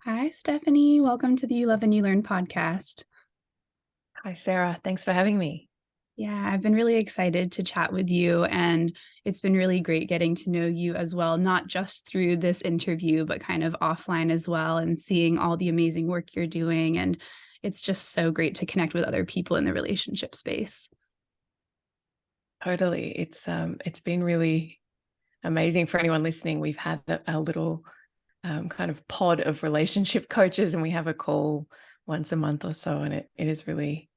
Hi, Stephanie. Welcome to the You Love and You Learn podcast. Hi, Sarah. Thanks for having me. Yeah, I've been really excited to chat with you, and it's been really great getting to know you as well, not just through this interview, but kind of offline as well, and seeing all the amazing work you're doing. And it's just so great to connect with other people in the relationship space. Totally. It's been really amazing for anyone listening. We've had a little kind of pod of relationship coaches, and we have a call once a month or so. And it is really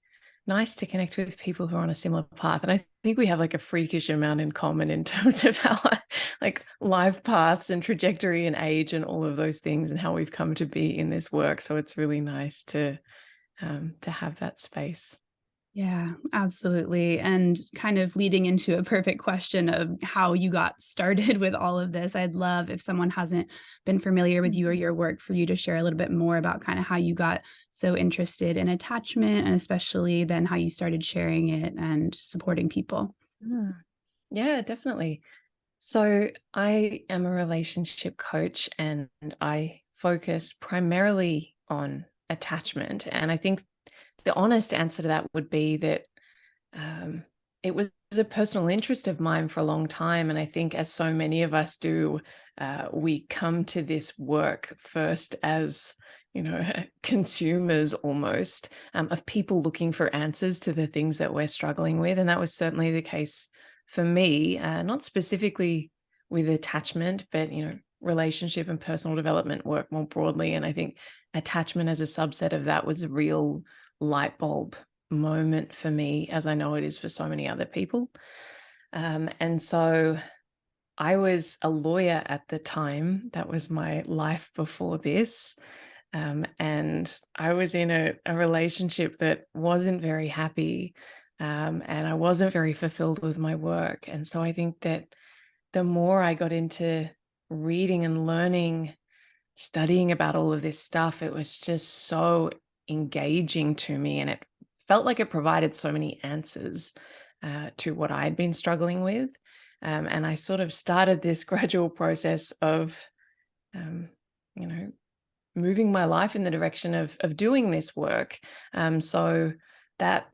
nice to connect with people who are on a similar path. And I think we have like a freakish amount in common in terms of our like life paths and trajectory and age and all of those things and how we've come to be in this work. So it's really nice to have that space. Yeah, absolutely. And kind of leading into a perfect question of how you got started with all of this, I'd love if someone hasn't been familiar with you or your work for you to share a little bit more about kind of how you got so interested in attachment and especially then how you started sharing it and supporting people. Mm. Yeah, definitely. So I am a relationship coach and I focus primarily on attachment. And I think the honest answer to that would be that it was a personal interest of mine for a long time. And I think, as so many of us do, we come to this work first as consumers almost of people looking for answers to the things that we're struggling with. And that was certainly the case for me, not specifically with attachment, but relationship and personal development work more broadly. And I think attachment as a subset of that was a real light bulb moment for me, as I know it is for so many other people. And so I was a lawyer at the time. That was my life before this. And I was in a relationship that wasn't very happy. And I wasn't very fulfilled with my work. And so I think that the more I got into reading and learning, studying about all of this stuff, it was just so engaging to me. And it felt like it provided so many answers to what I'd been struggling with. And I sort of started this gradual process of, um, you know, moving my life in the direction of doing this work. So that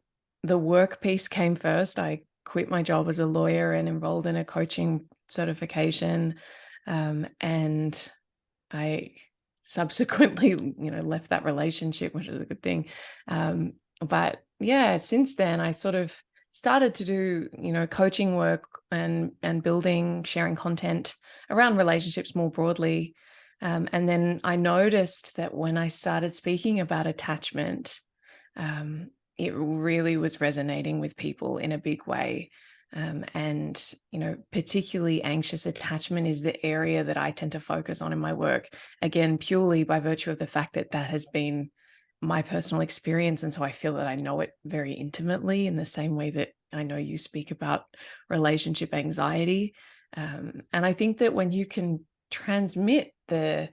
the work piece came first. I quit my job as a lawyer and enrolled in a coaching certification. And I subsequently, left that relationship, which was a good thing. But yeah, since then I sort of started to do, coaching work and building, sharing content around relationships more broadly. And then I noticed that when I started speaking about attachment, it really was resonating with people in a big way. And, particularly anxious attachment is the area that I tend to focus on in my work, again, purely by virtue of the fact that that has been my personal experience. And so I feel that I know it very intimately in the same way that I know you speak about relationship anxiety. And I think that when you can transmit the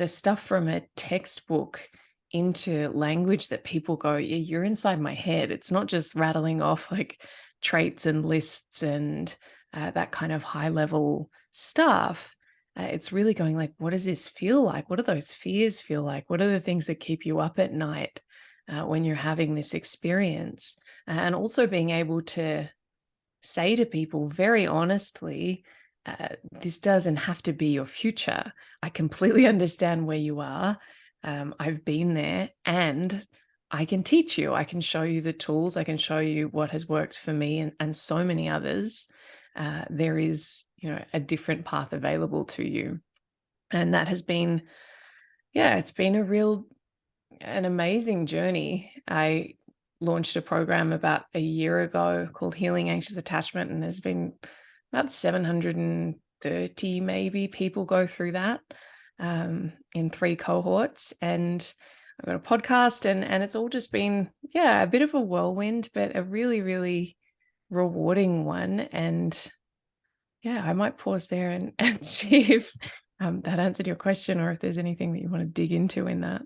stuff from a textbook into language that people go, yeah, you're inside my head. It's not just rattling off like traits and lists and that kind of high level stuff. It's really going like, what does this feel like? What do those fears feel like? What are the things that keep you up at night when you're having this experience? And also being able to say to people very honestly, this doesn't have to be your future. I completely understand where you are. I've been there and I can teach you. I can show you the tools. I can show you what has worked for me and so many others. There is, a different path available to you. And that has been, yeah, it's been an amazing journey. I launched a program about a year ago called Healing Anxious Attachment, and there's been about 730 maybe people go through that in 3 cohorts. And I've got a podcast and it's all just been, yeah, a bit of a whirlwind, but a really, really rewarding one. And yeah, I might pause there and see if that answered your question or if there's anything that you want to dig into in that.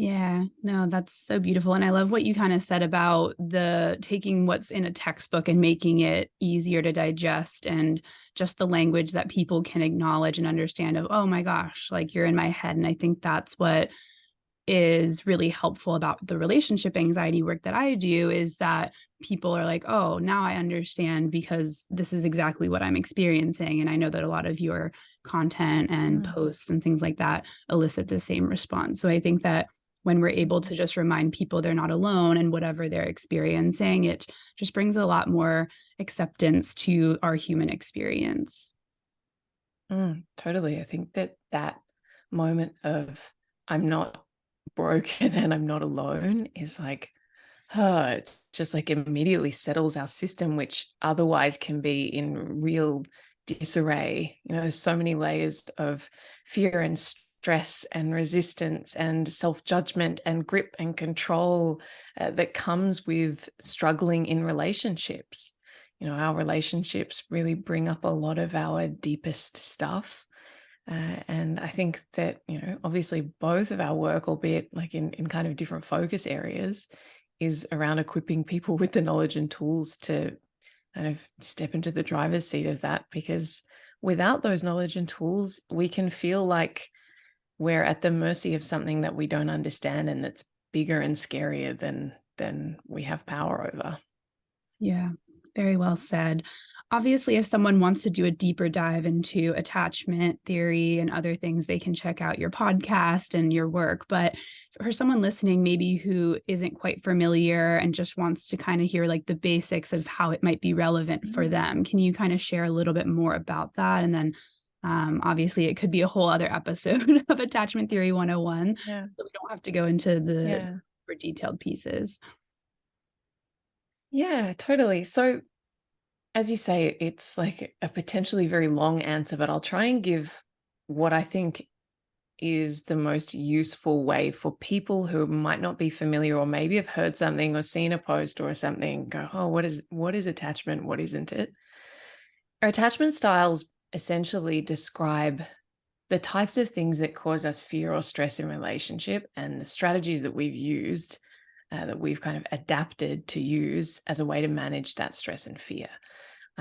Yeah, no, that's so beautiful. And I love what you kind of said about the taking what's in a textbook and making it easier to digest, and just the language that people can acknowledge and understand of, oh my gosh, like you're in my head. And I think that's what is really helpful about the relationship anxiety work that I do, is that people are like, oh, now I understand because this is exactly what I'm experiencing. And I know that a lot of your content and Mm. posts and things like that elicit the same response. So I think that when we're able to just remind people they're not alone in whatever they're experiencing, it just brings a lot more acceptance to our human experience. Totally. I think that that moment of I'm not broken and I'm not alone is like, it just like immediately settles our system, which otherwise can be in real disarray. There's so many layers of fear and stress and resistance and self-judgment and grip and control that comes with struggling in relationships. Our relationships really bring up a lot of our deepest stuff. And I think that, obviously both of our work, albeit like in kind of different focus areas, is around equipping people with the knowledge and tools to kind of step into the driver's seat of that. Because without those knowledge and tools, we can feel like we're at the mercy of something that we don't understand and that's bigger and scarier than we have power over. Yeah, very well said. Obviously, if someone wants to do a deeper dive into attachment theory and other things, they can check out your podcast and your work. But for someone listening, maybe who isn't quite familiar and just wants to kind of hear like the basics of how it might be relevant for them, can you kind of share a little bit more about that? And then obviously, it could be a whole other episode of Attachment Theory 101. Yeah. So we don't have to go into the Yeah. for detailed pieces. Yeah, totally. So as you say, it's like a potentially very long answer, but I'll try and give what I think is the most useful way for people who might not be familiar, or maybe have heard something or seen a post or something, go, oh, what is attachment? What isn't it? Our attachment styles essentially describe the types of things that cause us fear or stress in relationship, and the strategies that we've used, that we've kind of adapted to use as a way to manage that stress and fear.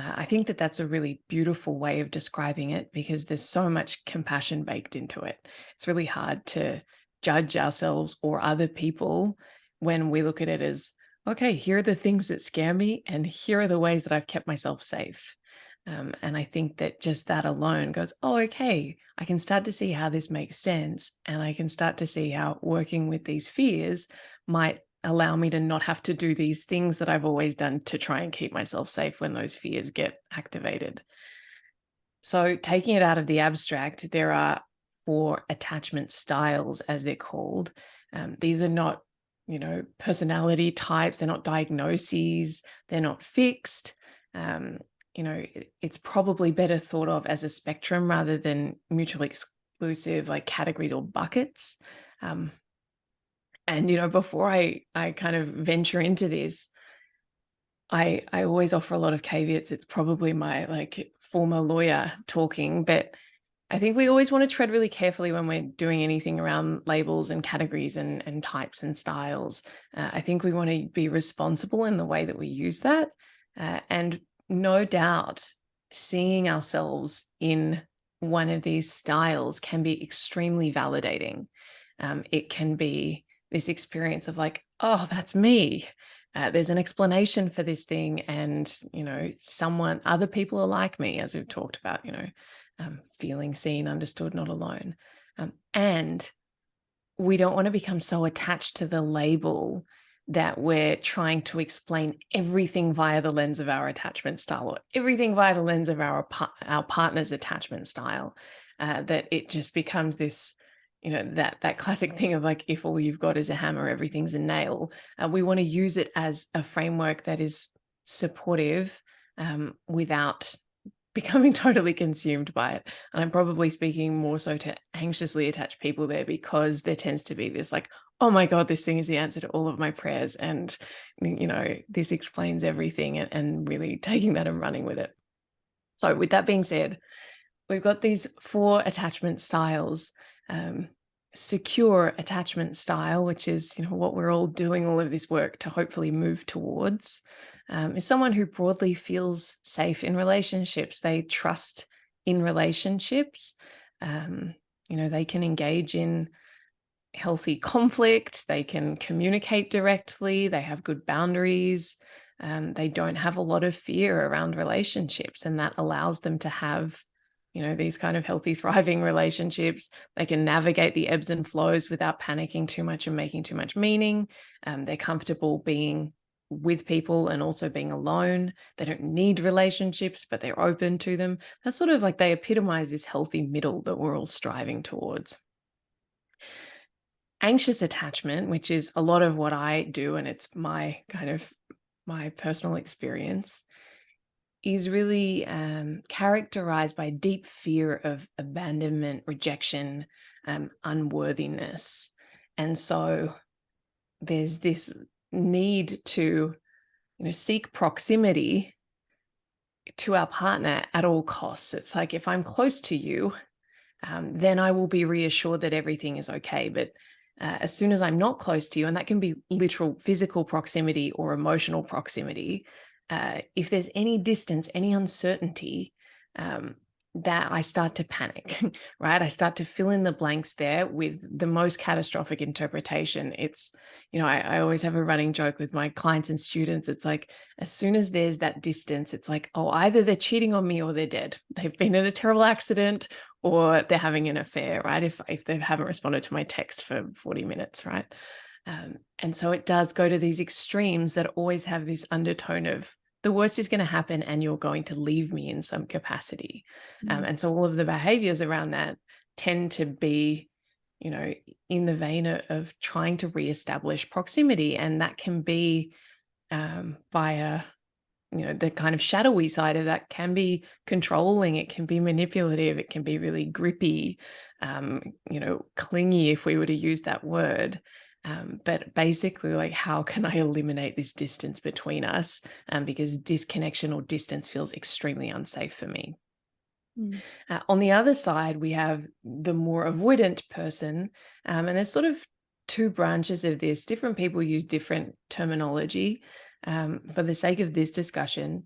I think that that's a really beautiful way of describing it, because there's so much compassion baked into it. It's really hard to judge ourselves or other people when we look at it as, okay, here are the things that scare me, and here are the ways that I've kept myself safe. And I think that just that alone goes, oh, okay, I can start to see how this makes sense. And I can start to see how working with these fears might allow me to not have to do these things that I've always done to try and keep myself safe when those fears get activated. So, taking it out of the abstract, there are 4 attachment styles, as they're called. These are not, personality types. They're not diagnoses. They're not fixed. Um, it's probably better thought of as a spectrum rather than mutually exclusive, like categories or buckets. Um, and before I kind of venture into this, I always offer a lot of caveats. It's probably my like former lawyer talking, but I think we always want to tread really carefully when we're doing anything around labels and categories and types and styles. I think we want to be responsible in the way that we use that. And no doubt, seeing ourselves in one of these styles can be extremely validating. It can be this experience of like, oh, that's me. There's an explanation for this thing, and other people are like me, as we've talked about. Feeling seen, understood, not alone. And we don't want to become so attached to the label that we're trying to explain everything via the lens of our attachment style, or everything via the lens of our partner's attachment style, that it just becomes this, that classic thing of like, if all you've got is a hammer, everything's a nail. We want to use it as a framework that is supportive, without becoming totally consumed by it. And I'm probably speaking more so to anxiously attached people there, because there tends to be this like, oh my God, this thing is the answer to all of my prayers. And, this explains everything, and really taking that and running with it. So with that being said, we've got these 4 attachment styles. secure attachment style, which is, what we're all doing all of this work to hopefully move towards, is someone who broadly feels safe in relationships. They trust in relationships. They can engage in healthy conflict. They can communicate directly. They have good boundaries. They don't have a lot of fear around relationships, and that allows them to have these kind of healthy, thriving relationships. They can navigate the ebbs and flows without panicking too much and making too much meaning. They're comfortable being with people and also being alone. They don't need relationships, but they're open to them. That's sort of like they epitomize this healthy middle that we're all striving towards. Anxious attachment, which is a lot of what I do, and it's my personal experience, is really characterized by deep fear of abandonment, rejection, unworthiness. And so there's this need to seek proximity to our partner at all costs. It's like, if I'm close to you, then I will be reassured that everything is okay. But as soon as I'm not close to you, and that can be literal physical proximity or emotional proximity, if there's any distance, any uncertainty, that I start to panic, right? I start to fill in the blanks there with the most catastrophic interpretation. It's, I always have a running joke with my clients and students. It's like, as soon as there's that distance, it's like, oh, either they're cheating on me or they're dead. They've been in a terrible accident or they're having an affair, right? If they haven't responded to my text for 40 minutes, right? And so it does go to these extremes that always have this undertone of, the worst is going to happen and you're going to leave me in some capacity. And so all of the behaviors around that tend to be, in the vein of trying to reestablish proximity. And that can be via, the kind of shadowy side of that can be controlling. It can be manipulative. It can be really grippy, clingy, if we were to use that word. But basically, like, how can I eliminate this distance between us? Because disconnection or distance feels extremely unsafe for me. On the other side, we have the more avoidant person. And there's sort of two branches of this. Different people use different terminology. For the sake of this discussion,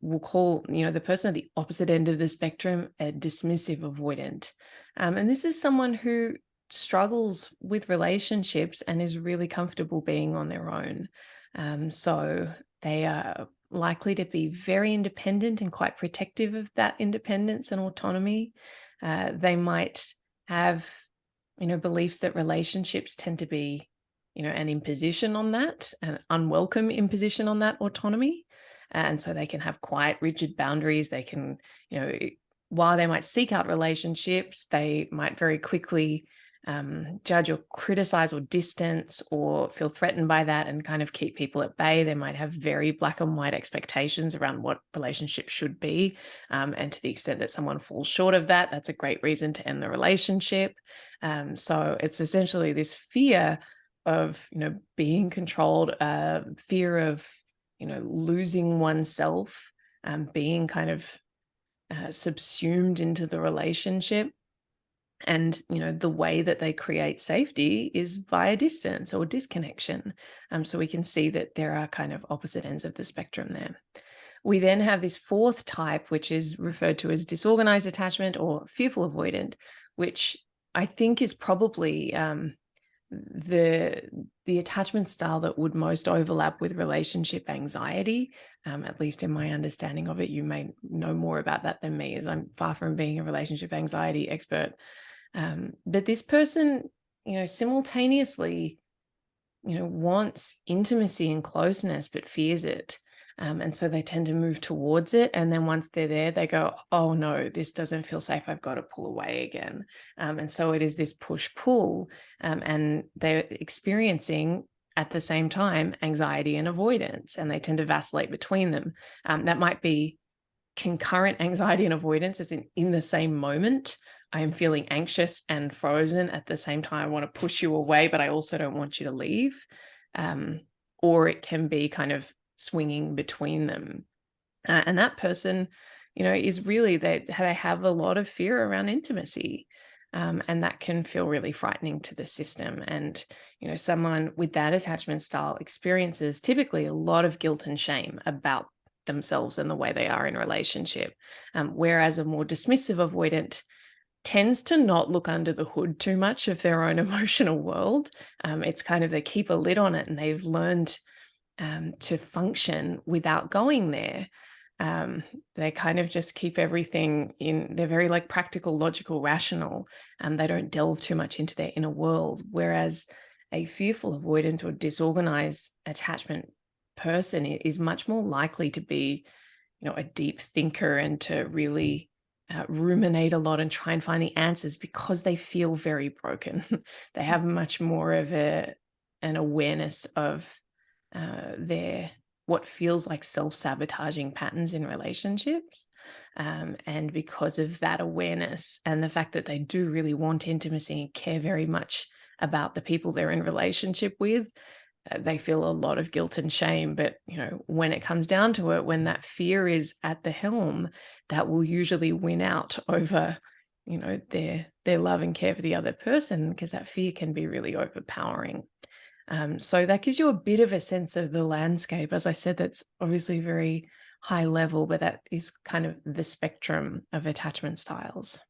we'll call, the person at the opposite end of the spectrum a dismissive avoidant. And this is someone who struggles with relationships and is really comfortable being on their own. So they are likely to be very independent and quite protective of that independence and autonomy. They might have, beliefs that relationships tend to be, an imposition on that, an unwelcome imposition on that autonomy. And so they can have quite rigid boundaries. They can, while they might seek out relationships, they might very quickly judge or criticize or distance or feel threatened by that and kind of keep people at bay. They might have very black and white expectations around what relationships should be. And to the extent that someone falls short of that, that's a great reason to end the relationship. So it's essentially this fear of, being controlled, fear of, losing oneself, being kind of subsumed into the relationship. And, the way that they create safety is via distance or disconnection. So we can see that there are kind of opposite ends of the spectrum there. We then have this fourth type, which is referred to as disorganized attachment or fearful avoidant, which I think is probably the attachment style that would most overlap with relationship anxiety, at least in my understanding of it. You may know more about that than me, as I'm far from being a relationship anxiety expert. But this person, simultaneously, wants intimacy and closeness, but fears it. And so they tend to move towards it. And then once they're there, they go, oh no, this doesn't feel safe. I've got to pull away again. And so it is this push-pull, and they're experiencing at the same time anxiety and avoidance, and they tend to vacillate between them. That might be concurrent anxiety and avoidance, as in the same moment. I am feeling anxious and frozen at the same time. I want to push you away, but I also don't want you to leave. Or it can be kind of swinging between them. And that person, is really, they have a lot of fear around intimacy. And that can feel really frightening to the system. And, someone with that attachment style experiences typically a lot of guilt and shame about themselves and the way they are in relationship. Whereas a more dismissive avoidant tends to not look under the hood too much of their own emotional world. It's kind of they keep a lid on it, and they've learned to function without going there. They kind of just keep everything in, they're very like practical, logical, rational. They don't delve too much into their inner world. Whereas a fearful, avoidant, or disorganized attachment person is much more likely to be, a deep thinker and to really ruminate a lot and try and find the answers because they feel very broken. They have much more of an awareness of their what feels like self-sabotaging patterns in relationships. And because of that awareness and the fact that they do really want intimacy and care very much about the people they're in relationship with, they feel a lot of guilt and shame. But, when it comes down to it, when that fear is at the helm, that will usually win out over, their love and care for the other person, because that fear can be really overpowering. So that gives you a bit of a sense of the landscape. As I said, that's obviously very high level, but that is kind of the spectrum of attachment styles.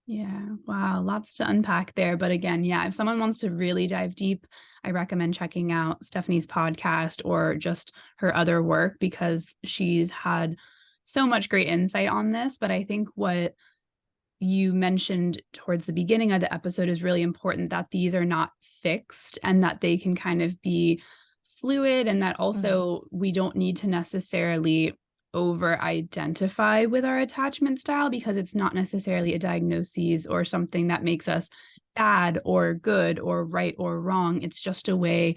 Yeah. Wow. Lots to unpack there. But again, yeah, if someone wants to really dive deep, I recommend checking out Stephanie's podcast or just her other work, because she's had so much great insight on this. But I think what you mentioned towards the beginning of the episode is really important, that these are not fixed and that they can kind of be fluid, and that Mhm. also we don't need to necessarily over identify with our attachment style, because it's not necessarily a diagnosis or something that makes us bad or good or right or wrong. It's just a way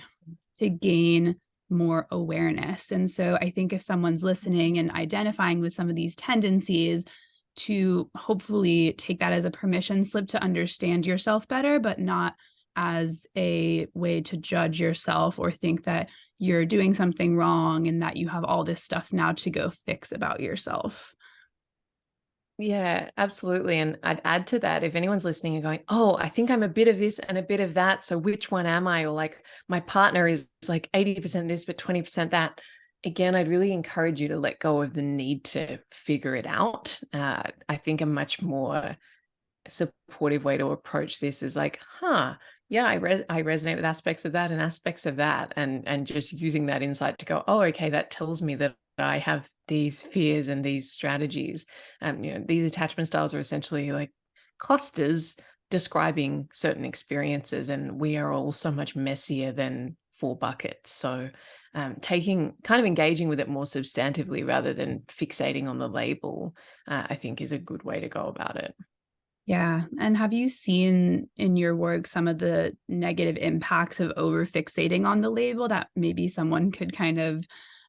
to gain more awareness. And so I think if someone's listening and identifying with some of these tendencies, to hopefully take that as a permission slip to understand yourself better, but not as a way to judge yourself or think that you're doing something wrong and that you have all this stuff now to go fix about yourself. Yeah, absolutely. And I'd add to that, if anyone's listening and going, oh, I think I'm a bit of this and a bit of that, so which one am I? Or like my partner is like 80% this, but 20% that. Again, I'd really encourage you to let go of the need to figure it out. I think a much more supportive way to approach this is like, yeah, I resonate with aspects of that and aspects of that, and just using that insight to go, oh, okay, that tells me that I have these fears and these strategies. These attachment styles are essentially like clusters describing certain experiences, and we are all so much messier than four buckets. So taking kind of engaging with it more substantively rather than fixating on the label, I think is a good way to go about it. Yeah. And have you seen in your work some of the negative impacts of over fixating on the label that maybe someone could kind of,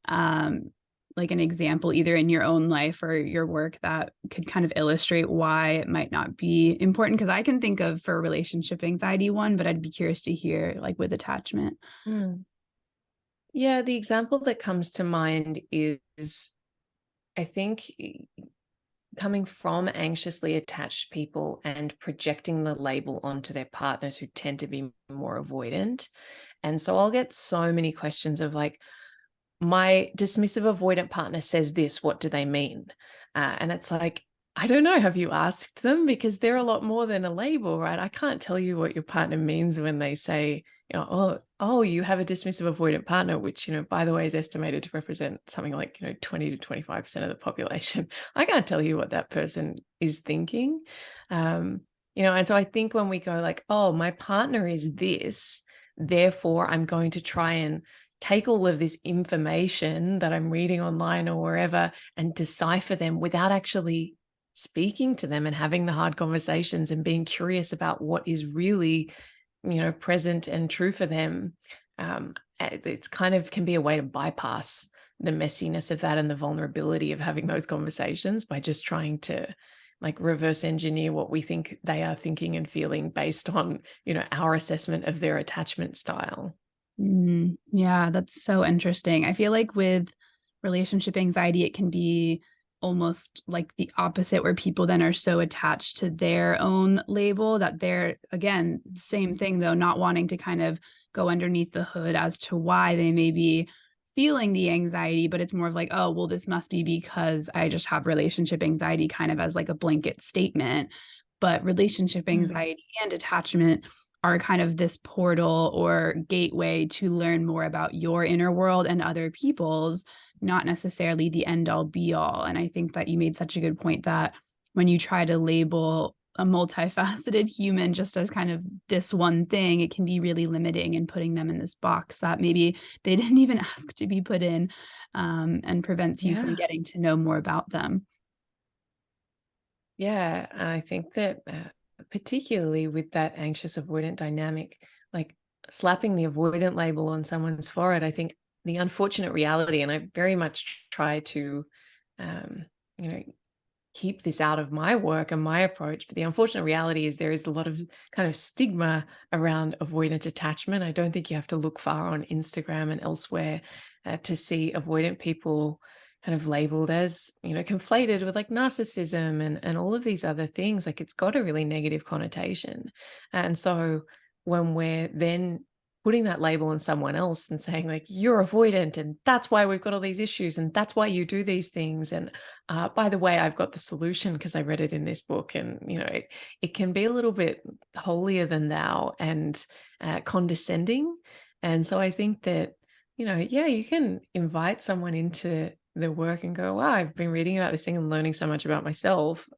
um, like an example, either in your own life or your work, that could kind of illustrate why it might not be important? Because I can think of for relationship anxiety one, but I'd be curious to hear like with attachment. Mm. Yeah, the example that comes to mind is, I think, coming from anxiously attached people and projecting the label onto their partners who tend to be more avoidant. And so I'll get so many questions of like, my dismissive avoidant partner says this, what do they mean? And it's like, I don't know. Have you asked them? Because they're a lot more than a label, right? I can't tell you what your partner means when they say, oh, you have a dismissive avoidant partner, which, by the way, is estimated to represent something like, 20 to 25% of the population. I can't tell you what that person is thinking. And so I think when we go like, oh, my partner is this, therefore I'm going to try and take all of this information that I'm reading online or wherever and decipher them without actually speaking to them and having the hard conversations and being curious about what is really, present and true for them. It's kind of can be a way to bypass the messiness of that and the vulnerability of having those conversations by just trying to like reverse engineer what we think they are thinking and feeling based on, our assessment of their attachment style. Yeah, that's so interesting. I feel like with relationship anxiety, it can be almost like the opposite, where people then are so attached to their own label that they're, again, same thing though, not wanting to kind of go underneath the hood as to why they may be feeling the anxiety, but it's more of like, oh, well, this must be because I just have relationship anxiety, kind of as like a blanket statement. But relationship anxiety and attachment are kind of this portal or gateway to learn more about your inner world and other people's, not necessarily the end all be all. And I think that you made such a good point that when you try to label a multifaceted human just as kind of this one thing, it can be really limiting and putting them in this box that maybe they didn't even ask to be put in, and prevents you from Yeah. getting to know more about them. Yeah. And I think that particularly with that anxious avoidant dynamic, like slapping the avoidant label on someone's forehead, I think the unfortunate reality, and I very much try to, um, you know, keep this out of my work and my approach. But the unfortunate reality is there is a lot of kind of stigma around avoidant attachment. I don't think you have to look far on Instagram and elsewhere to see avoidant people kind of labeled as, conflated with like narcissism and all of these other things. Like it's got a really negative connotation. And so when we're then putting that label on someone else and saying like you're avoidant and that's why we've got all these issues and that's why you do these things, and by the way, I've got the solution because I read it in this book, and it can be a little bit holier than thou and condescending. And so I think that yeah, you can invite someone into the work and go, wow, I've been reading about this thing and learning so much about myself,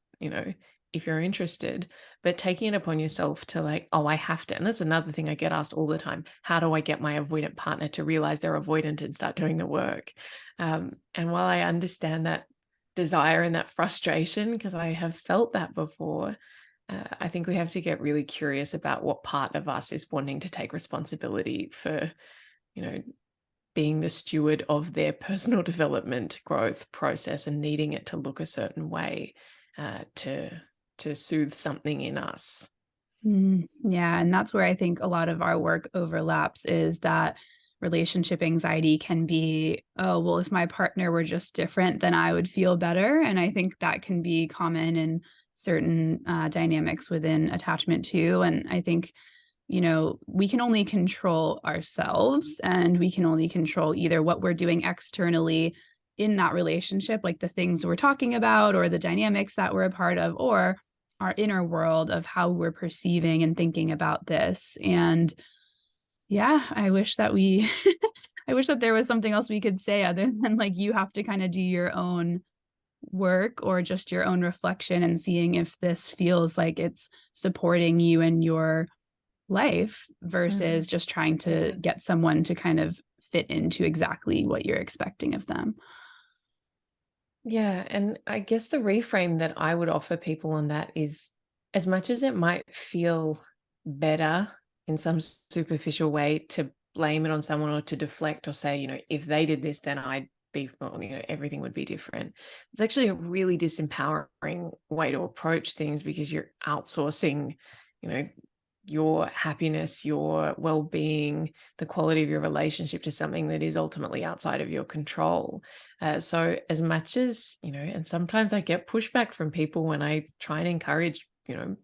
if you're interested. But taking it upon yourself to like, oh, I have to. And that's another thing I get asked all the time. How do I get my avoidant partner to realize they're avoidant and start doing the work? And while I understand that desire and that frustration, because I have felt that before, I think we have to get really curious about what part of us is wanting to take responsibility for, you know, being the steward of their personal development growth process and needing it to look a certain way to soothe something in us. Yeah. And that's where I think a lot of our work overlaps, is that relationship anxiety can be, oh, well, if my partner were just different, then I would feel better. And I think that can be common in certain dynamics within attachment too. And I think, we can only control ourselves, and we can only control either what we're doing externally in that relationship, like the things we're talking about or the dynamics that we're a part of, or our inner world of how we're perceiving and thinking about this. And yeah, I wish that I wish that there was something else we could say other than like you have to kind of do your own work or just your own reflection and seeing if this feels like it's supporting you in your life versus just trying to Yeah. get someone to kind of fit into exactly what you're expecting of them. Yeah. And I guess the reframe that I would offer people on that is, as much as it might feel better in some superficial way to blame it on someone or to deflect or say, if they did this, then I'd be, well, everything would be different. It's actually a really disempowering way to approach things, because you're outsourcing, you know, your happiness, your well-being, the quality of your relationship to something that is ultimately outside of your control. So as much as, and sometimes I get pushback from people when I try and encourage,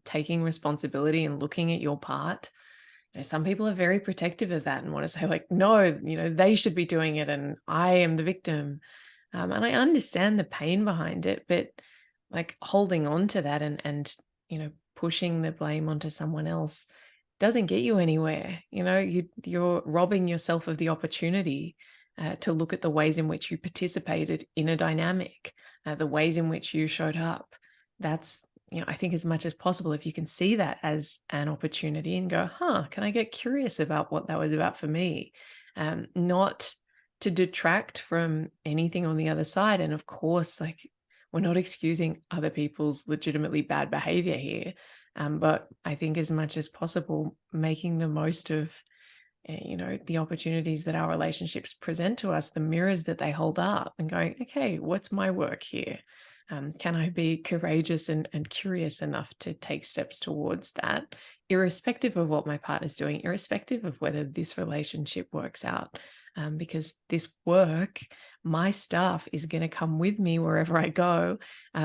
taking responsibility and looking at your part. Some people are very protective of that and want to say like, no, they should be doing it and I am the victim. And I understand the pain behind it, but like holding on to that and pushing the blame onto someone else doesn't get you anywhere. You're robbing yourself of the opportunity to look at the ways in which you participated in a dynamic, the ways in which you showed up. That's, I think as much as possible, if you can see that as an opportunity and go, can I get curious about what that was about for me? Not to detract from anything on the other side. And of course, like, we're not excusing other people's legitimately bad behavior here. But I think as much as possible, making the most of, the opportunities that our relationships present to us, the mirrors that they hold up, and going, okay, what's my work here? Can I be courageous and curious enough to take steps towards that, irrespective of what my partner's doing, irrespective of whether this relationship works out? Because this work my stuff is going to come with me wherever I go.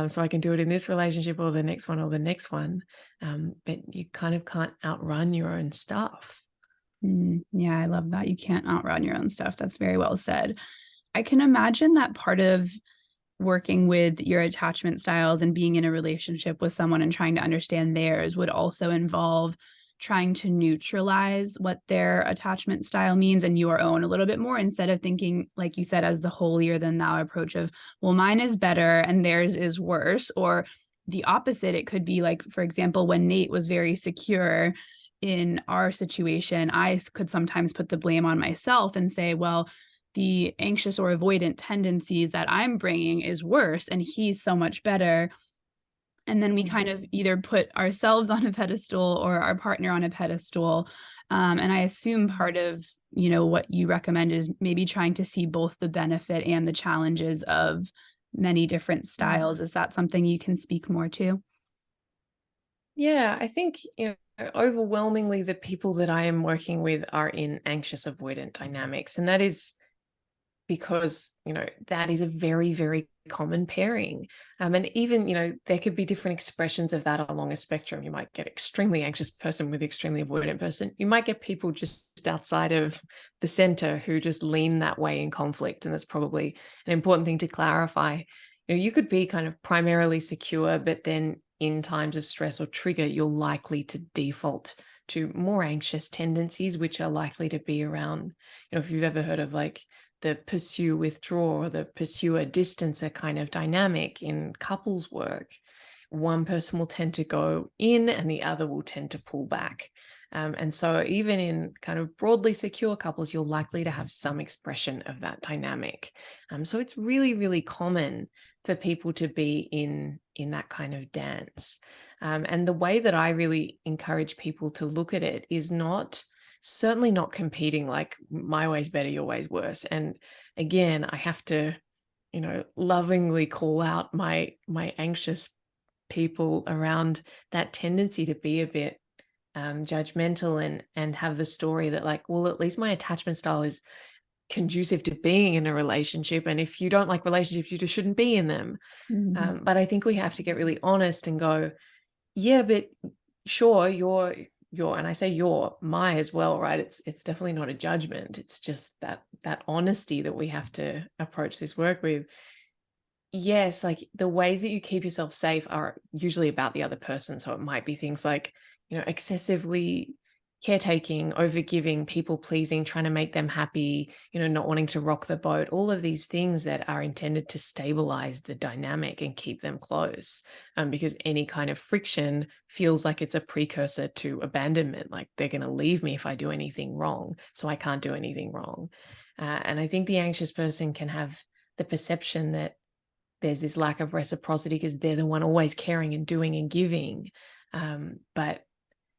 So I can do it in this relationship or the next one or the next one. But you kind of can't outrun your own stuff. Yeah, I love that. You can't outrun your own stuff. That's very well said. I can imagine that part of working with your attachment styles and being in a relationship with someone and trying to understand theirs would also involve trying to neutralize what their attachment style means and your own a little bit more, instead of thinking, like you said, as the holier than thou approach of, well, mine is better and theirs is worse. Or the opposite, it could be like, for example, when Nate was very secure in our situation, I could sometimes put the blame on myself and say, well, the anxious or avoidant tendencies that I'm bringing is worse and he's so much better. And then we kind of either put ourselves on a pedestal or our partner on a pedestal. And I assume part of, what you recommend is maybe trying to see both the benefit and the challenges of many different styles. Is that something you can speak more to? Yeah, I think, overwhelmingly the people that I am working with are in anxious avoidant dynamics. And that is because, that is a very, very common pairing. And even, there could be different expressions of that along a spectrum. You might get extremely anxious person with extremely avoidant person. You might get people just outside of the center who just lean that way in conflict. And that's probably an important thing to clarify. You could be kind of primarily secure, but then in times of stress or trigger, you're likely to default to more anxious tendencies, which are likely to be around, if you've ever heard of like the pursue withdraw or the pursuer distancer kind of dynamic in couples work, one person will tend to go in and the other will tend to pull back. And so even in kind of broadly secure couples, you're likely to have some expression of that dynamic. So it's really, really common for people to be in that kind of dance. And the way that I really encourage people to look at it is certainly not competing, like my way's better, your way's worse. And again, I have to, lovingly call out my anxious people around that tendency to be a bit judgmental and have the story that like, well, at least my attachment style is conducive to being in a relationship. And if you don't like relationships, you just shouldn't be in them. Mm-hmm. But I think we have to get really honest and go, yeah, but sure, you're, and I say my as well, right? It's definitely not a judgment. It's just that honesty that we have to approach this work with. Yes, like the ways that you keep yourself safe are usually about the other person. So it might be things like, excessively caretaking, overgiving, people pleasing, trying to make them happy, not wanting to rock the boat, all of these things that are intended to stabilize the dynamic and keep them close. Because any kind of friction feels like it's a precursor to abandonment, like they're going to leave me if I do anything wrong, so I can't do anything wrong. And I think the anxious person can have the perception that there's this lack of reciprocity because they're the one always caring and doing and giving. But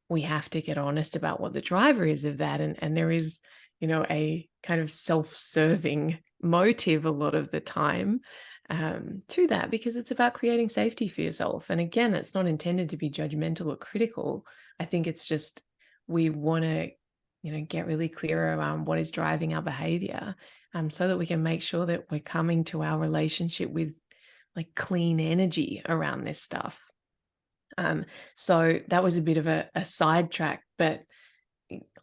we have to get honest about what the driver is of that. And there is, a kind of self-serving motive a lot of the time to that, because it's about creating safety for yourself. And again, it's not intended to be judgmental or critical. I think it's just we want to, get really clear around what is driving our behavior so that we can make sure that we're coming to our relationship with like clean energy around this stuff. So that was a bit of a sidetrack, but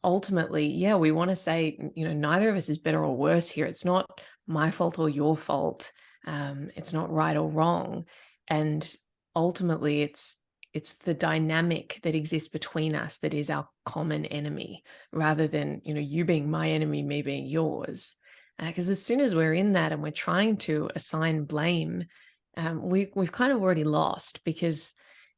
ultimately, yeah, we want to say, neither of us is better or worse here. It's not my fault or your fault. It's not right or wrong. And ultimately, it's the dynamic that exists between us that is our common enemy, rather than, you being my enemy, me being yours. Because as soon as we're in that and we're trying to assign blame, we've kind of already lost, because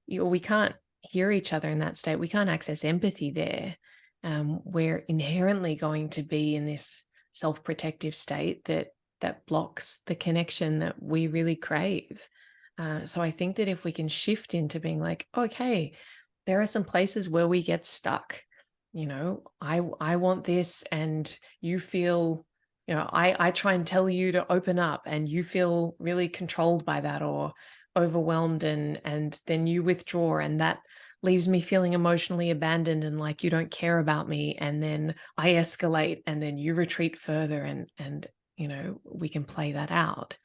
we can't hear each other in that state. We can't access empathy there. We're inherently going to be in this self-protective state that blocks the connection that we really crave. So I think that if we can shift into being like, okay, there are some places where we get stuck. I want this, and you feel, I try and tell you to open up, and you feel really controlled by that or overwhelmed, and then you withdraw, and that leaves me feeling emotionally abandoned and like you don't care about me. And then I escalate, and then you retreat further, and we can play that out.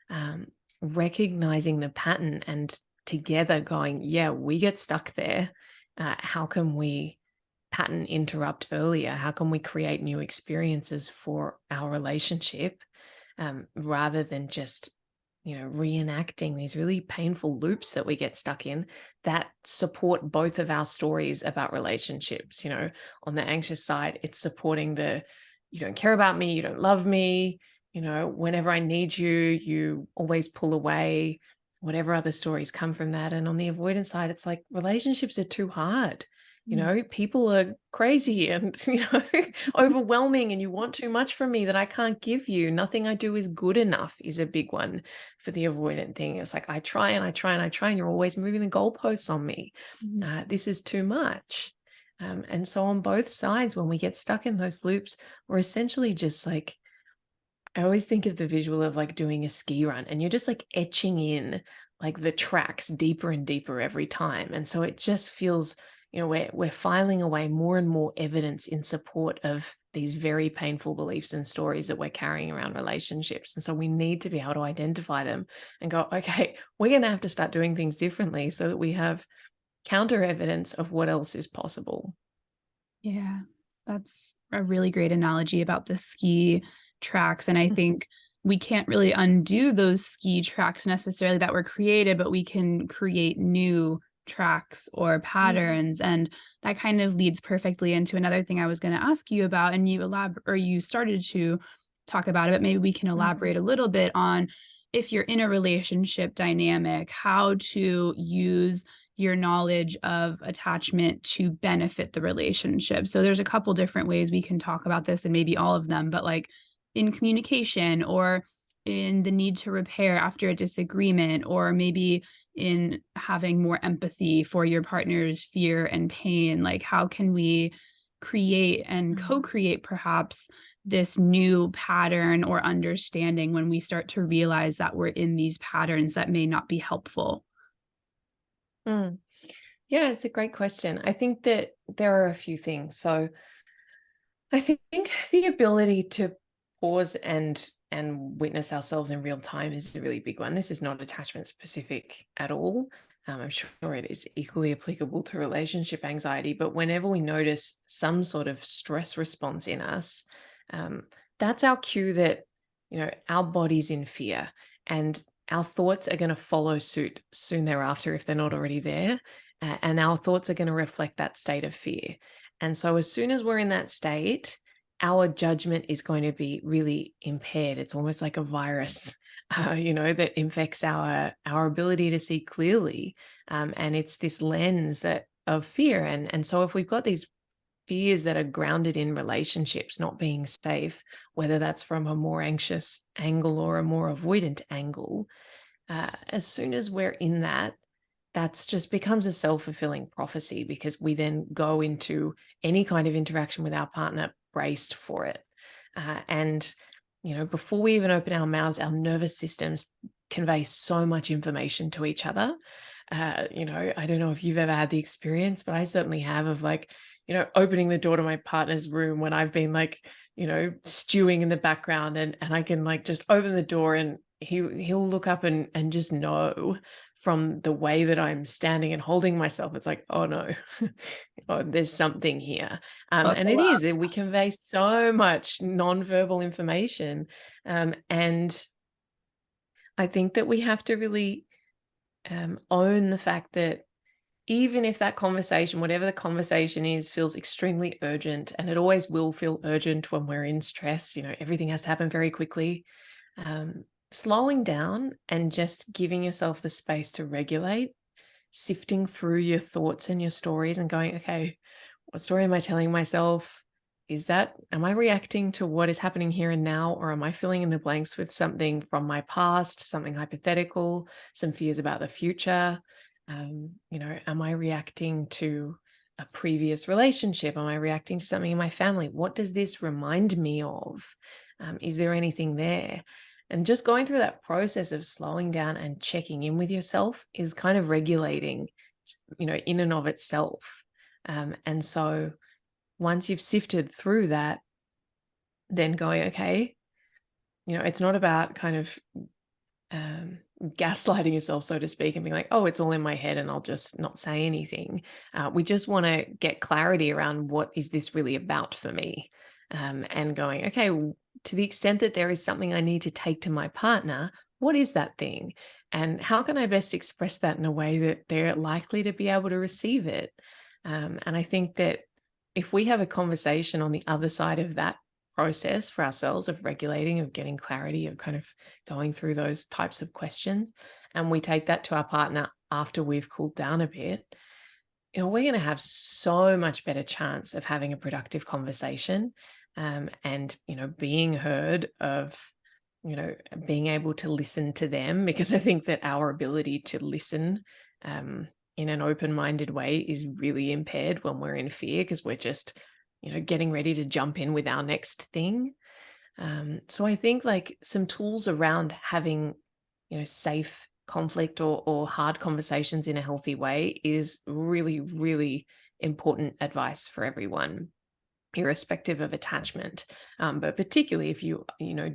Um, Recognizing the pattern and together going, yeah, we get stuck there. How can we pattern interrupt earlier? How can we create new experiences for our relationship, rather than just, reenacting these really painful loops that we get stuck in that support both of our stories about relationships? On the anxious side, it's supporting the, you don't care about me, you don't love me, whenever I need you, you always pull away, whatever other stories come from that. And on the avoidance side, it's like relationships are too hard. People are crazy and, overwhelming, and you want too much from me that I can't give you. Nothing I do is good enough is a big one for the avoidant thing. It's like, I try and I try and I try, and you're always moving the goalposts on me. Mhm. This is too much. And so on both sides, when we get stuck in those loops, we're essentially just like, I always think of the visual of like doing a ski run, and you're just like etching in like the tracks deeper and deeper every time. And so it just feels, we're filing away more and more evidence in support of these very painful beliefs and stories that we're carrying around relationships. And so we need to be able to identify them and go, okay, we're going to have to start doing things differently so that we have counter evidence of what else is possible. Yeah, that's a really great analogy about the ski tracks, and I think we can't really undo those ski tracks necessarily that were created, but we can create new tracks or Mm, patterns, and that kind of leads perfectly into another thing I was gonna ask you about, and you started to talk about it, but maybe we can mm, elaborate a little bit on if you're in a relationship dynamic, how to use your knowledge of attachment to benefit the relationship. So there's a couple different ways we can talk about this and maybe all of them, but like in communication or in the need to repair after a disagreement, or maybe in having more empathy for your partner's fear and pain. Like, how can we create and mm, co-create perhaps this new pattern or understanding when we start to realize that we're in these patterns that may not be helpful? mm. Yeah, it's a great question. I think that there are a few things. So I think the ability to pause and witness ourselves in real time is a really big one. This is not attachment specific at all. I'm sure it is equally applicable to relationship anxiety, but whenever we notice some sort of stress response in us, um, that's our cue that, our body's in fear, and our thoughts are going to follow suit soon thereafter if they're not already there. And our thoughts are going to reflect that state of fear. And so as soon as we're in that state, our judgment is going to be really impaired. It's almost like a virus, that infects our ability to see clearly. And it's this lens that of fear. And so if we've got these fears that are grounded in relationships not being safe, whether that's from a more anxious angle or a more avoidant angle, as soon as we're in that, that's just becomes a self-fulfilling prophecy, because we then go into any kind of interaction with our partner braced for it. And, before we even open our mouths, our nervous systems convey so much information to each other. I don't know if you've ever had the experience, but I certainly have, of like, opening the door to my partner's room when I've been like, stewing in the background, and I can like just open the door, and he'll look up and just know from the way that I'm standing and holding myself. It's like, oh no, oh, there's something here. And it Buckle up. is, we convey so much nonverbal information. And I think that we have to really own the fact that even if that conversation, whatever the conversation is, feels extremely urgent, and it always will feel urgent when we're in stress, everything has to happen very quickly. Slowing down and just giving yourself the space to regulate, sifting through your thoughts and your stories and going, okay, what story am I telling myself? Am I reacting to what is happening here and now? Or am I filling in the blanks with something from my past, something hypothetical, some fears about the future? Am I reacting to a previous relationship? Am I reacting to something in my family? What does this remind me of? Is there anything there? And just going through that process of slowing down and checking in with yourself is kind of regulating, in and of itself. And so once you've sifted through that, then going, okay, it's not about kind of gaslighting yourself, so to speak, and being like, oh, it's all in my head and I'll just not say anything. We just want to get clarity around what is this really about for me? And going, okay, to the extent that there is something I need to take to my partner, what is that thing? And how can I best express that in a way that they're likely to be able to receive it? And I think that if we have a conversation on the other side of that process for ourselves of regulating, of getting clarity, of kind of going through those types of questions, and we take that to our partner after we've cooled down a bit, we're going to have so much better chance of having a productive conversation, and being heard, of being able to listen to them, because I think that our ability to listen in an open-minded way is really impaired when we're in fear, because we're just getting ready to jump in with our next thing. So I think like some tools around having, safe conflict or hard conversations in a healthy way is really, really important advice for everyone, irrespective of attachment. But particularly if you,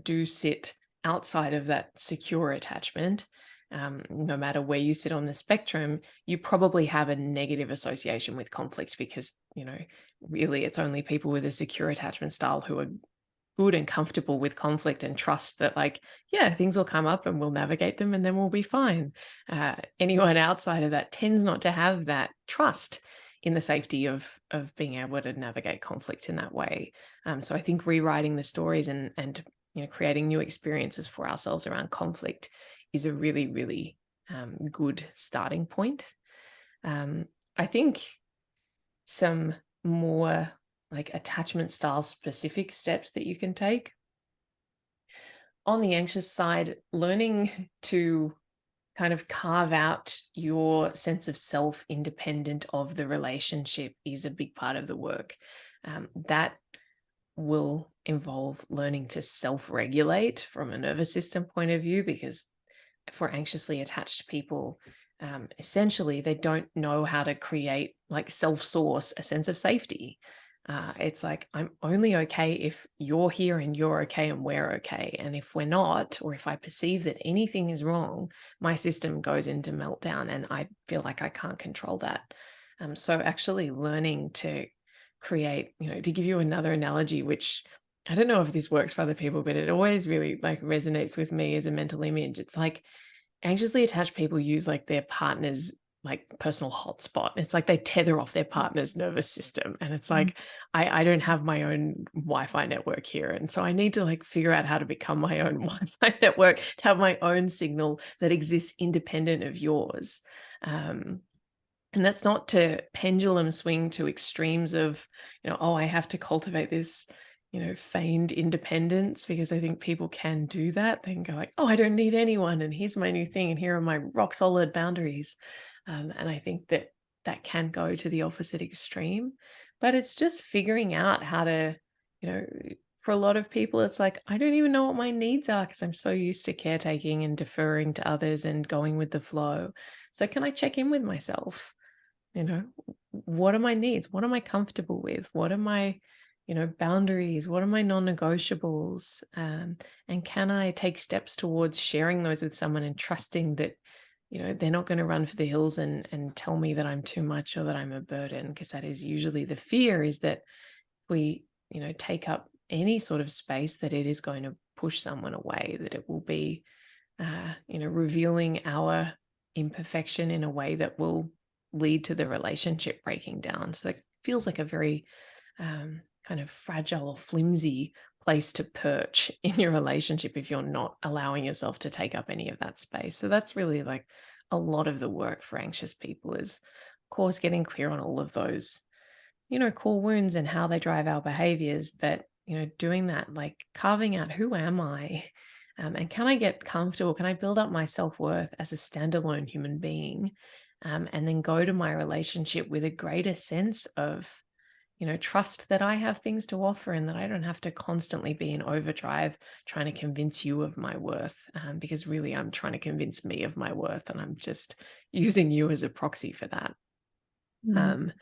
do sit outside of that secure attachment, no matter where you sit on the spectrum, you probably have a negative association with conflict, because, really it's only people with a secure attachment style who are good and comfortable with conflict and trust that, like, yeah, things will come up and we'll navigate them and then we'll be fine. Anyone outside of that tends not to have that trust in the safety of being able to navigate conflict in that way. So I think rewriting the stories and creating new experiences for ourselves around conflict is a really, really good starting point. I think some more like attachment style specific steps that you can take. On the anxious side, learning to kind of carve out your sense of self independent of the relationship is a big part of the work. That will involve learning to self-regulate from a nervous system point of view, because for anxiously attached people, essentially they don't know how to create, like, self-source a sense of safety. It's like, I'm only okay if you're here and you're okay and we're okay. And if we're not, or if I perceive that anything is wrong, my system goes into meltdown and I feel like I can't control that. So actually learning to create, to give you another analogy, which I don't know if this works for other people, but it always really like resonates with me as a mental image. It's like anxiously attached people use like their partner's like personal hotspot. It's like they tether off their partner's nervous system. And it's Mm. like, I don't have my own Wi-Fi network here. And so I need to like figure out how to become my own Wi-Fi network, to have my own signal that exists independent of yours. And that's not to pendulum swing to extremes of, oh, I have to cultivate this, feigned independence, because I think people can do that. They can go like, oh, I don't need anyone. And here's my new thing. And here are my rock solid boundaries. And I think that that can go to the opposite extreme. But it's just figuring out how to, for a lot of people, it's like, I don't even know what my needs are because I'm so used to caretaking and deferring to others and going with the flow. So can I check in with myself? What are my needs? What am I comfortable with? What are my, boundaries? What are my non-negotiables? And can I take steps towards sharing those with someone and trusting that, they're not going to run for the hills and tell me that I'm too much or that I'm a burden? Because that is usually the fear, is that we, take up any sort of space, that it is going to push someone away, that it will be, revealing our imperfection in a way that will lead to the relationship breaking down. So it feels like a very kind of fragile or flimsy place to perch in your relationship if you're not allowing yourself to take up any of that space. So that's really like a lot of the work for anxious people, is, of course, getting clear on all of those, core wounds and how they drive our behaviors. But, doing that, like carving out, who am I? And can I get comfortable? Can I build up my self-worth as a standalone human being? And then go to my relationship with a greater sense of, trust that I have things to offer and that I don't have to constantly be in overdrive trying to convince you of my worth, because really I'm trying to convince me of my worth and I'm just using you as a proxy for that. Mm. Um,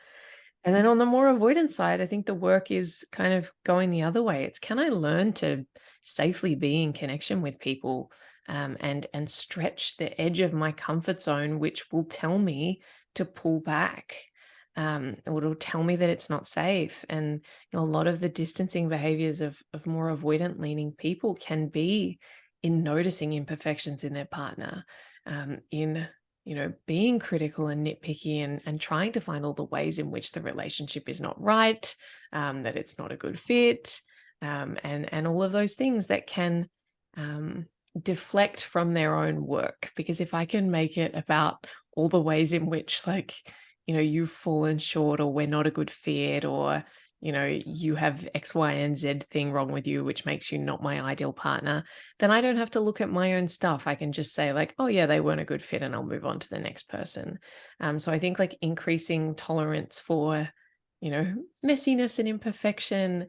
And then on the more avoidant side, I think the work is kind of going the other way. It's, can I learn to safely be in connection with people, and stretch the edge of my comfort zone, which will tell me to pull back. Or it'll tell me that it's not safe. And a lot of the distancing behaviors of more avoidant leaning people can be in noticing imperfections in their partner, in being critical and nitpicky, and trying to find all the ways in which the relationship is not right, that it's not a good fit, and all of those things that can deflect from their own work. Because if I can make it about all the ways in which, like, you've fallen short, or we're not a good fit, or you have X, Y, and Z thing wrong with you, which makes you not my ideal partner, then I don't have to look at my own stuff. I can just say, like, oh yeah, they weren't a good fit, and I'll move on to the next person. So I think, like, increasing tolerance for, messiness and imperfection,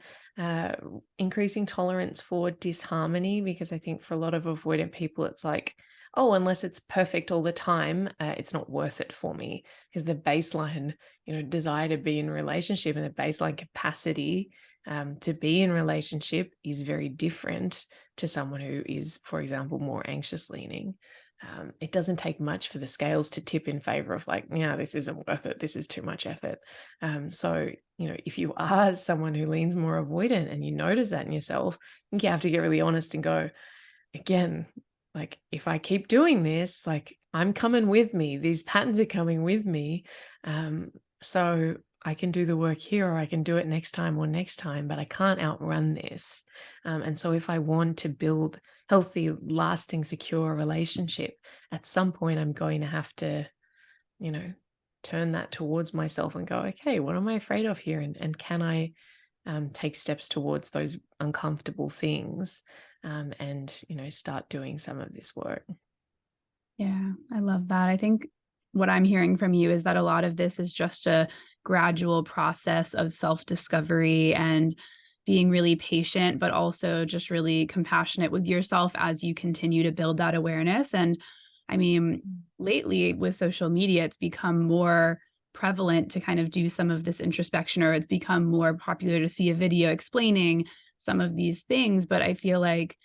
increasing tolerance for disharmony, because I think for a lot of avoidant people, it's like, oh, unless it's perfect all the time, it's not worth it for me, because the baseline, desire to be in relationship, and the baseline capacity to be in relationship is very different to someone who is, for example, more anxious leaning. It doesn't take much for the scales to tip in favor of, like, yeah, this isn't worth it, this is too much effort. So if you are someone who leans more avoidant and you notice that in yourself, I think you have to get really honest and go, again, like, if I keep doing this, like, I'm coming with me, these patterns are coming with me. So I can do the work here, or I can do it next time or next time, but I can't outrun this. And so if I want to build healthy, lasting, secure relationship, at some point I'm going to have to, turn that towards myself and go, okay, what am I afraid of here? And can I take steps towards those uncomfortable things, and start doing some of this work. Yeah, I love that. I think what I'm hearing from you is that a lot of this is just a gradual process of self-discovery and being really patient, but also just really compassionate with yourself as you continue to build that awareness. And I mean, lately with social media, it's become more prevalent to kind of do some of this introspection, or it's become more popular to see a video explaining some of these things. But I feel like,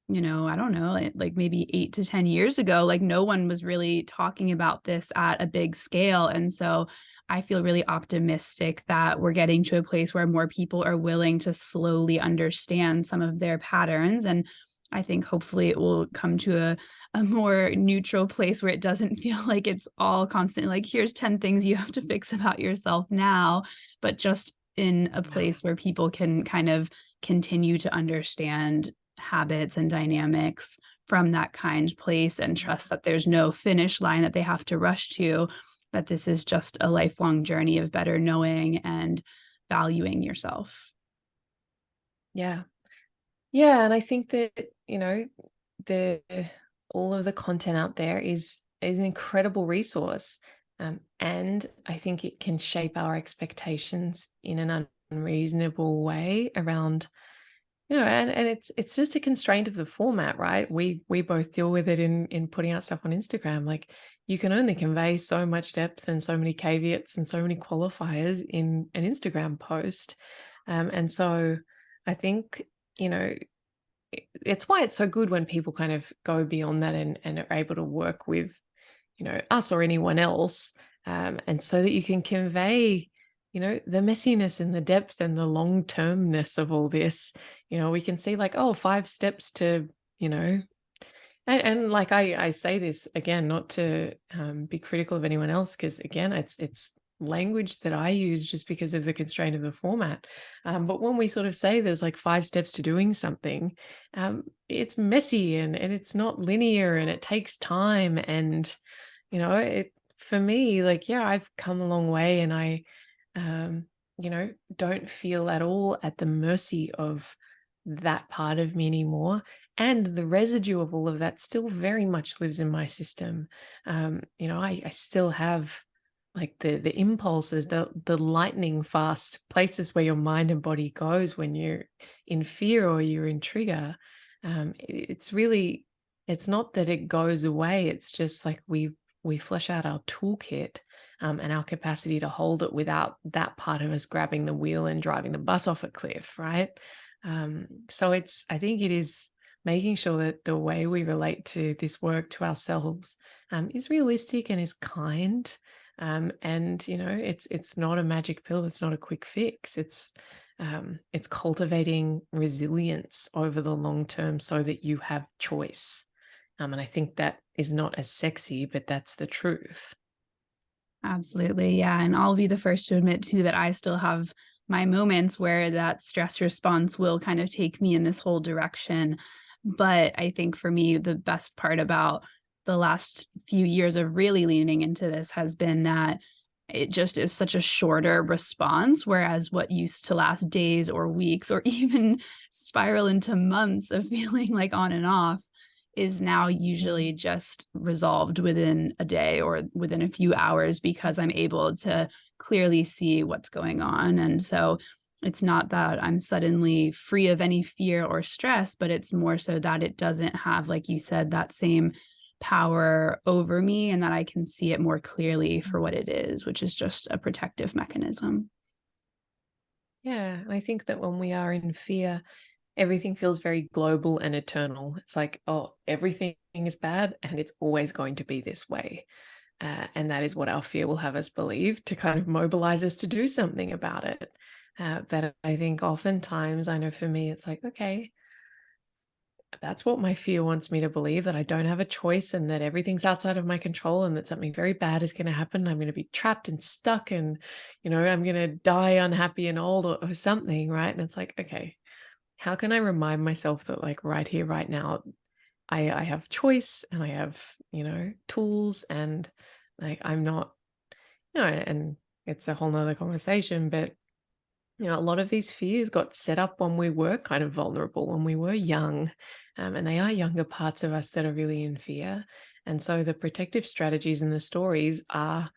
I don't know, like maybe 8 to 10 years ago, like no one was really talking about this at a big scale. And so I feel really optimistic that we're getting to a place where more people are willing to slowly understand some of their patterns. And I think hopefully it will come to a more neutral place where it doesn't feel like it's all constantly like, here's 10 things you have to fix about yourself now, but just in a Yeah. place where people can kind of continue to understand habits and dynamics from that kind place, and trust that there's no finish line that they have to rush to, that this is just a lifelong journey of better knowing and valuing yourself. Yeah. Yeah. And I think that, the all of the content out there is an incredible resource. And I think it can shape our expectations in an unreasonable way around, and it's just a constraint of the format, right? We both deal with it in putting out stuff on Instagram. Like, you can only convey so much depth and so many caveats and so many qualifiers in an Instagram post. And so I think, it's why it's so good when people kind of go beyond that, and are able to work with, us or anyone else. And so that you can convey, the messiness and the depth and the long termness of all this. We can see, like, oh, 5 steps to, and like, I say this again, not to be critical of anyone else, because again, it's language that I use just because of the constraint of the format. But when we sort of say there's like 5 steps to doing something, it's messy, and it's not linear, and it takes time. And, it, for me, like, yeah, I've come a long way, and I, don't feel at all at the mercy of that part of me anymore. And the residue of all of that still very much lives in my system. I still have, like, the impulses, the lightning fast places where your mind and body goes when you're in fear or you're in trigger. It's really, it's not that it goes away. It's just like we flesh out our toolkit, and our capacity to hold it without that part of us grabbing the wheel and driving the bus off a cliff, right? So I think it is making sure that the way we relate to this work to ourselves is realistic and is kind. And it's not a magic pill. It's not a quick fix. It's cultivating resilience over the long term so that you have choice. And I think that is not as sexy, but that's the truth. Absolutely. Yeah. And I'll be the first to admit too that I still have my moments where that stress response will kind of take me in this whole direction. But I think for me, the best part about the last few years of really leaning into this has been that it just is such a shorter response. Whereas what used to last days or weeks or even spiral into months of feeling like on and off is now usually just resolved within a day or within a few hours because I'm able to clearly see what's going on. And so it's not that I'm suddenly free of any fear or stress, but it's more so that it doesn't have, like you said, that same power over me and that I can see it more clearly for what it is, which is just a protective mechanism. Yeah, I think that when we are in fear, everything feels very global and eternal. It's like, oh, everything is bad and it's always going to be this way. And that is what our fear will have us believe to kind of mobilize us to do something about it. But I think oftentimes, I know for me, it's like, okay, that's what my fear wants me to believe, that I don't have a choice and that everything's outside of my control and that something very bad is going to happen. I'm going to be trapped and stuck and, I'm going to die unhappy and old or something. Right. And it's like, okay, how can I remind myself that like right here, right now, I have choice and I have, tools and like I'm not, and it's a whole nother conversation, but a lot of these fears got set up when we were kind of vulnerable, when we were young, and they are younger parts of us that are really in fear. And so the protective strategies and the stories are,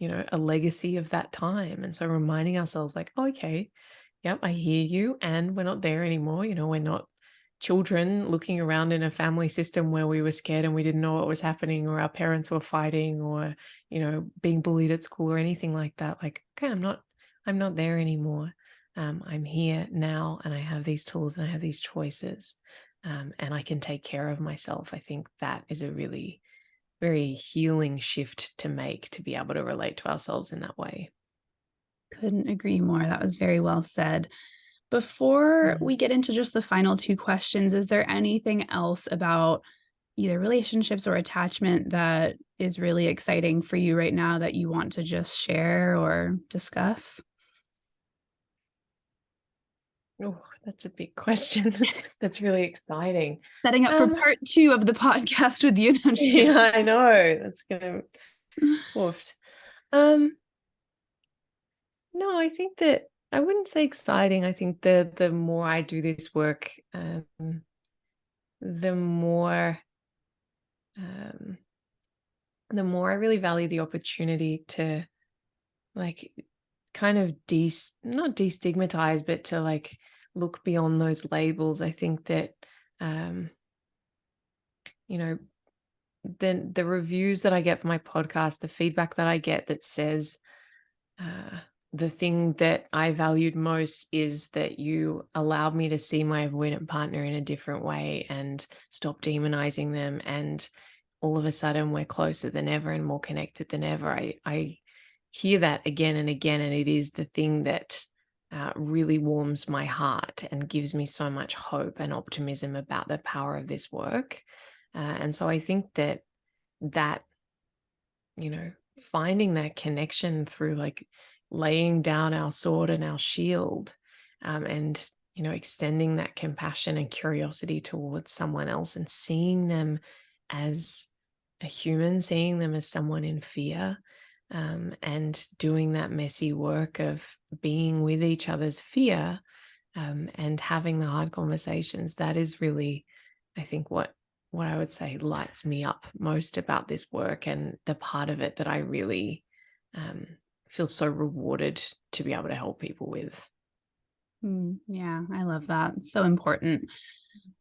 a legacy of that time. And so reminding ourselves, like, oh, okay, yep, I hear you, and we're not there anymore. We're not children looking around in a family system where we were scared and we didn't know what was happening, or our parents were fighting, or being bullied at school or anything like that. Like, okay, I'm not there anymore. I'm here now and I have these tools and I have these choices, and I can take care of myself. I think that is a really very healing shift to make, to be able to relate to ourselves in that way. Couldn't agree more. That was very well said. Before Mm. we get into just the final two questions, is there anything else about either relationships or attachment that is really exciting for you right now that you want to just share or discuss? Oh, that's a big question. That's really exciting. Setting up for Um, part two of the podcast with you. No, I'm just kidding. yeah, I know. That's gonna woofed. Um, no, I think that I wouldn't say exciting. I think the more I do this work, the more um, the more I really value the opportunity to like kind of not destigmatize, but to like look beyond those labels. I think that um, you know, the reviews that I get for my podcast, the feedback that I get that says uh, the thing that I valued most is that you allowed me to see my avoidant partner in a different way and stop demonizing them. And all of a sudden, we're closer than ever and more connected than ever. I hear that again and again, and it is the thing that really warms my heart and gives me so much hope and optimism about the power of this work. And so I think that finding that connection through like laying down our sword and our shield, and extending that compassion and curiosity towards someone else and seeing them as a human, seeing them as someone in fear, and doing that messy work of being with each other's fear, and having the hard conversations. That is really, I think, what I would say lights me up most about this work, and the part of it that I really feel so rewarded to be able to help people with. Yeah, I love that. It's so important.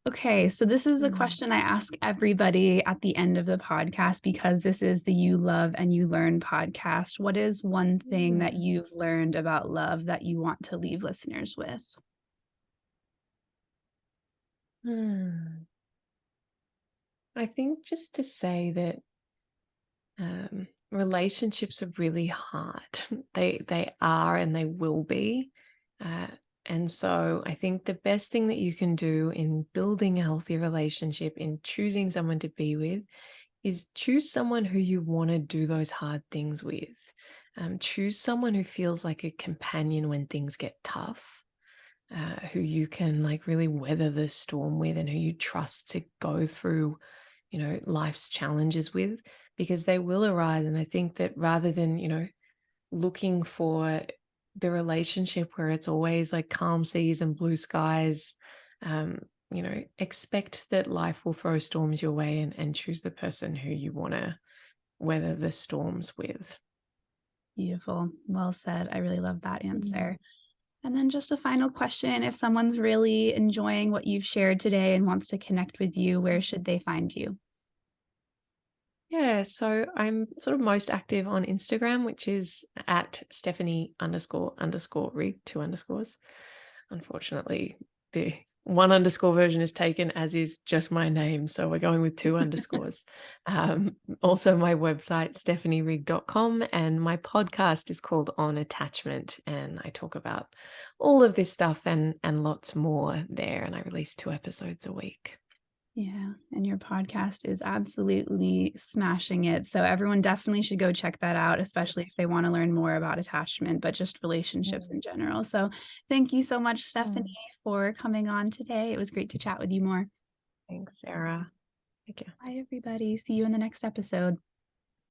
Okay, so this is a Mm. question I ask everybody at the end of the podcast because this is the You Love and You Learn podcast. What is one thing that Mm. you've learned about love that you want to leave listeners with? Mm. I think just to say that relationships are really hard. They are and they will be. Uh, and so I think the best thing that you can do in building a healthy relationship, in choosing someone to be with, is choose someone who you want to do those hard things with. Choose someone who feels like a companion when things get tough, who you can like really weather the storm with, and who you trust to go through, life's challenges with, because they will arise. And I think that rather than, looking for the relationship where it's always like calm seas and blue skies, expect that life will throw storms your way, and choose the person who you want to weather the storms with. Beautiful. Well said. I really love that Mm. answer. And then just a final question. If someone's really enjoying what you've shared today and wants to connect with you, where should they find you? Yeah, so I'm sort of most active on Instagram, which is at Stephanie underscore Rigg, two underscores. Unfortunately, the one underscore version is taken, as is just my name. So we're going with two underscores. Also, my website, stephanierig.com, and my podcast is called On Attachment. And I talk about all of this stuff and lots more there. And I release 2 episodes a week. Yeah, and your podcast is absolutely smashing it. So everyone definitely should go check that out, especially if they want to learn more about attachment, but just relationships Mm. in general. So thank you so much, Stephanie, Mm. for coming on today. It was great to chat with you more. Thanks, Sarah. Take care. Bye, everybody. See you in the next episode.